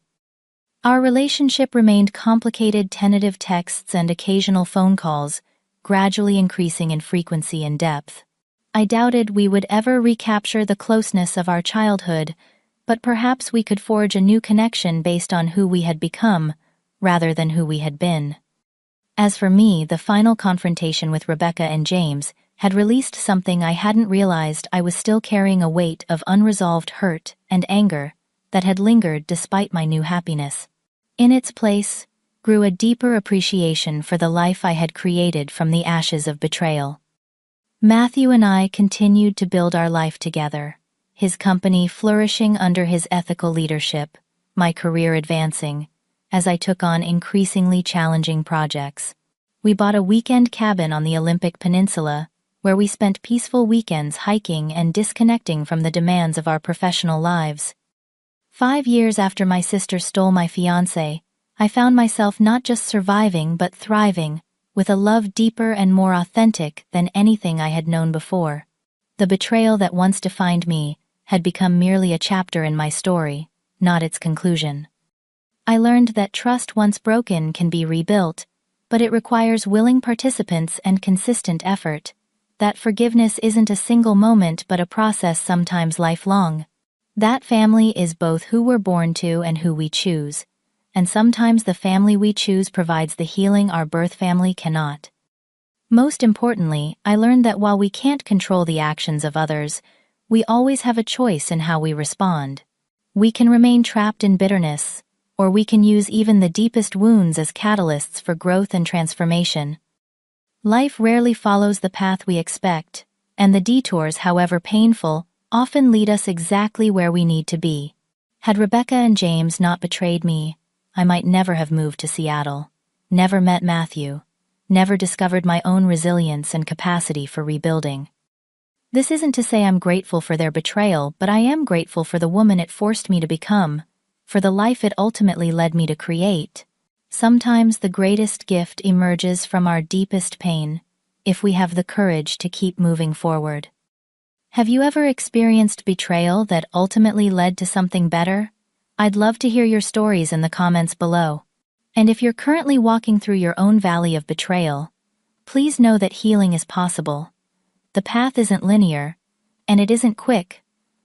Our relationship remained complicated, tentative texts and occasional phone calls, gradually increasing in frequency and depth. I doubted we would ever recapture the closeness of our childhood, but perhaps we could forge a new connection based on who we had become, rather than who we had been. As for me, the final confrontation with Rebecca and James had released something I hadn't realized. I was still carrying a weight of unresolved hurt and anger that had lingered despite my new happiness. In its place grew a deeper appreciation for the life I had created from the ashes of betrayal. Matthew and I continued to build our life together, his company flourishing under his ethical leadership, my career advancing, as I took on increasingly challenging projects. We bought a weekend cabin on the Olympic Peninsula, where we spent peaceful weekends hiking and disconnecting from the demands of our professional lives. 5 years after my sister stole my fiancé, I found myself not just surviving but thriving, with a love deeper and more authentic than anything I had known before. The betrayal that once defined me had become merely a chapter in my story, not its conclusion. I learned that trust once broken can be rebuilt, but it requires willing participants and consistent effort. That forgiveness isn't a single moment but a process, sometimes lifelong. That family is both who we're born to and who we choose, and sometimes the family we choose provides the healing our birth family cannot. Most importantly, I learned that while we can't control the actions of others, we always have a choice in how we respond. We can remain trapped in bitterness, or we can use even the deepest wounds as catalysts for growth and transformation. Life rarely follows the path we expect, and the detours, however painful, often lead us exactly where we need to be. Had Rebecca and James not betrayed me, I might never have moved to Seattle, never met Matthew, never discovered my own resilience and capacity for rebuilding. This isn't to say I'm grateful for their betrayal, but I am grateful for the woman it forced me to become, for the life it ultimately led me to create. Sometimes the greatest gift emerges from our deepest pain, if we have the courage to keep moving forward. Have you ever experienced betrayal that ultimately led to something better? I'd love to hear your stories in the comments below. And if you're currently walking through your own valley of betrayal, please know that healing is possible. The path isn't linear, and it isn't quick,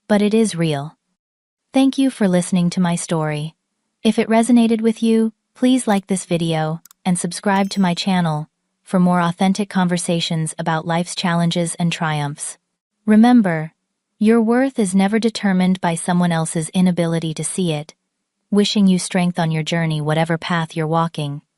but it is real. Thank you for listening to my story. If it resonated with you, please like this video and subscribe to my channel for more authentic conversations about life's challenges and triumphs. Remember, your worth is never determined by someone else's inability to see it. Wishing you strength on your journey, whatever path you're walking.